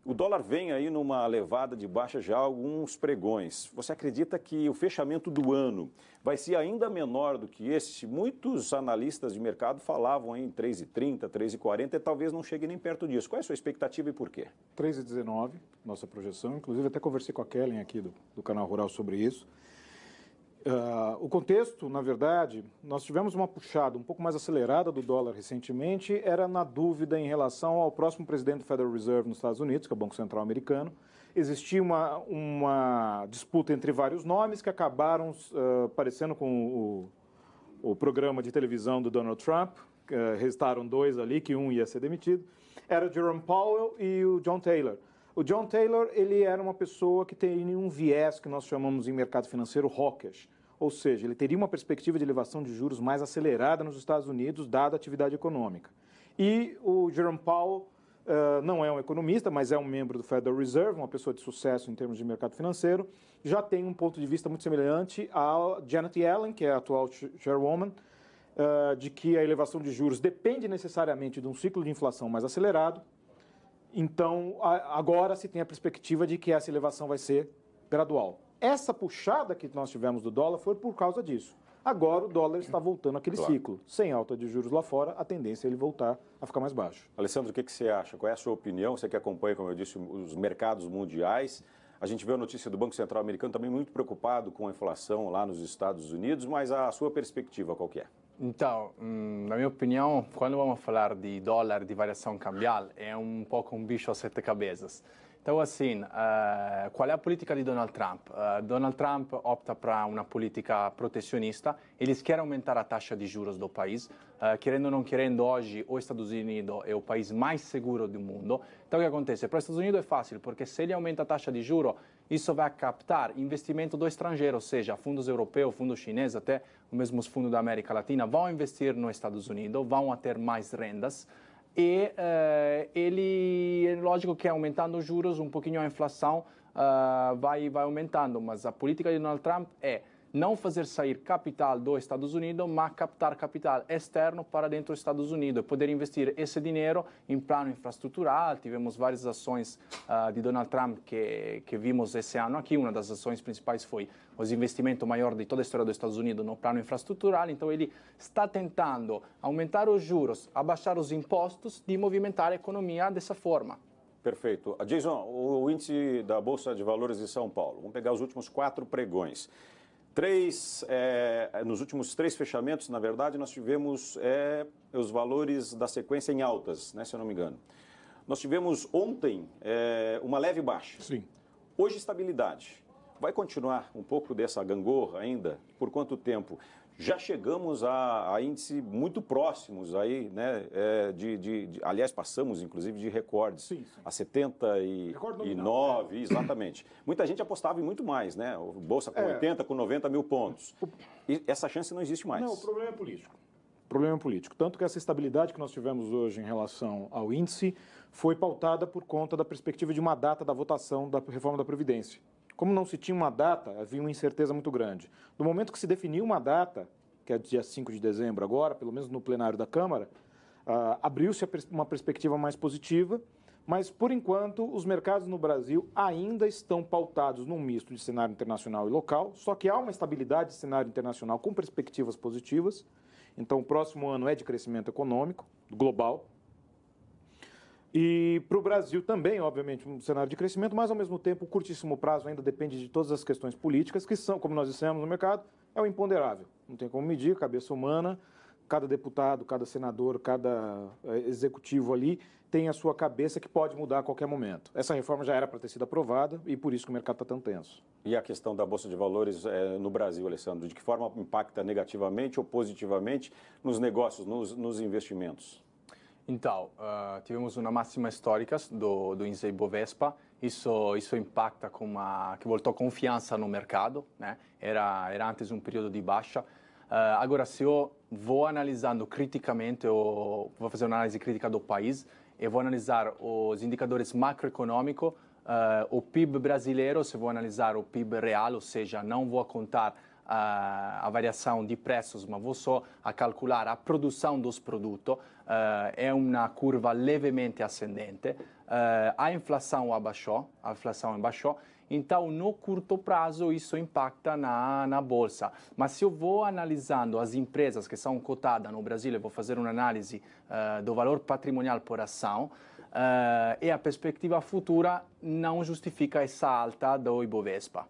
O dólar vem aí numa levada de baixa já há alguns pregões. Você acredita que o fechamento do ano vai ser ainda menor do que esse? Muitos analistas de mercado falavam em 3,30, 3,40 e talvez não chegue nem perto disso. Qual é a sua expectativa e por quê? 3,19, nossa projeção. Inclusive, até conversei com a Kellen aqui do Canal Rural sobre isso. O contexto, na verdade, nós tivemos uma puxada um pouco mais acelerada do dólar recentemente, era na dúvida em relação ao próximo presidente do Federal Reserve nos Estados Unidos, que é o Banco Central Americano. Existia uma disputa entre vários nomes que acabaram parecendo com o programa de televisão do Donald Trump. Restaram dois ali, que um ia ser demitido. Era o Jerome Powell e o John Taylor. O John Taylor, ele era uma pessoa que tem um viés que nós chamamos em mercado financeiro hawkish, ou seja, ele teria uma perspectiva de elevação de juros mais acelerada nos Estados Unidos, dada a atividade econômica. E o Jerome Powell não é um economista, mas é um membro do Federal Reserve, uma pessoa de sucesso em termos de mercado financeiro, já tem um ponto de vista muito semelhante a Janet Yellen, que é a atual chairwoman, de que a elevação de juros depende necessariamente de um ciclo de inflação mais acelerado. Então, agora se tem a perspectiva de que essa elevação vai ser gradual. Essa puxada que nós tivemos do dólar foi por causa disso. Agora o dólar está voltando àquele ciclo. Sem alta de juros lá fora, a tendência é ele voltar a ficar mais baixo. Alessandro, o que você acha? Qual é a sua opinião? Você que acompanha, como eu disse, os mercados mundiais. A gente vê a notícia do Banco Central americano também muito preocupado com a inflação lá nos Estados Unidos, mas a sua perspectiva qual que é? Então, na minha opinião, quando vamos falar de dólar, de variação cambial, é um pouco um bicho a sete cabeças. Então, assim, qual é a política de Donald Trump? Donald Trump opta para uma política protecionista. Eles querem aumentar a taxa de juros do país. Querendo ou não querendo, hoje, os Estados Unidos é o país mais seguro do mundo. Então, o que acontece? Para os Estados Unidos é fácil, porque se ele aumenta a taxa de juros, isso vai captar investimento do estrangeiro, ou seja, fundos europeus, fundos chineses, até os mesmos fundos da América Latina, vão investir nos Estados Unidos, vão ter mais rendas. E ele, é lógico que aumentando os juros, um pouquinho a inflação vai aumentando, mas a política de Donald Trump é não fazer sair capital dos Estados Unidos, mas captar capital externo para dentro dos Estados Unidos e poder investir esse dinheiro em plano infraestrutural. Tivemos várias ações de Donald Trump que vimos esse ano aqui. Uma das ações principais foi o investimento maior de toda a história dos Estados Unidos no plano infraestrutural. Então, ele está tentando aumentar os juros, abaixar os impostos e movimentar a economia dessa forma. Perfeito. Jason, o índice da Bolsa de Valores de São Paulo. Vamos pegar os últimos 4 pregões. Nos últimos 3 fechamentos, na verdade, nós tivemos os valores da sequência em altas, né, se eu não me engano. Nós tivemos ontem uma leve baixa. Sim. Hoje, estabilidade. Vai continuar um pouco dessa gangorra ainda? Por quanto tempo? Já chegamos a índices muito próximos aí, né? Aliás, passamos inclusive de recordes. Sim. A 79, exatamente. Muita gente apostava em muito mais, né? O Bolsa com 80, com 90 mil pontos. E essa chance não existe mais. Não, o problema é político. O problema é político. Tanto que essa estabilidade que nós tivemos hoje em relação ao índice foi pautada por conta da perspectiva de uma data da votação da reforma da Previdência. Como não se tinha uma data, havia uma incerteza muito grande. No momento que se definiu uma data, que é dia 5 de dezembro agora, pelo menos no plenário da Câmara, abriu-se uma perspectiva mais positiva, mas, por enquanto, os mercados no Brasil ainda estão pautados num misto de cenário internacional e local, só que há uma estabilidade de cenário internacional com perspectivas positivas. Então, o próximo ano é de crescimento econômico, global. E para o Brasil também, obviamente, um cenário de crescimento, mas, ao mesmo tempo, o curtíssimo prazo ainda depende de todas as questões políticas, que são, como nós dissemos no mercado, é o imponderável. Não tem como medir, cabeça humana, cada deputado, cada senador, cada executivo ali tem a sua cabeça que pode mudar a qualquer momento. Essa reforma já era para ter sido aprovada e por isso que o mercado está tão tenso. E a questão da Bolsa de Valores no Brasil, Alessandro, de que forma impacta negativamente ou positivamente nos negócios, nos investimentos? Então, tivemos uma máxima histórica do índice Ibovespa. Isso impacta que voltou confiança no mercado, né? Era antes um período de baixa. Agora, se eu vou analisando criticamente, eu vou fazer uma análise crítica do país, eu vou analisar os indicadores macroeconômicos, o PIB brasileiro, se vou analisar o PIB real, ou seja, não vou contar a variação de preços, mas vou só a calcular a produção dos produtos, é uma curva levemente ascendente, a inflação abaixou, então no curto prazo isso impacta na bolsa. Mas se eu vou analisando as empresas que são cotadas no Brasil, eu vou fazer uma análise do valor patrimonial por ação, e a perspectiva futura não justifica essa alta do Ibovespa.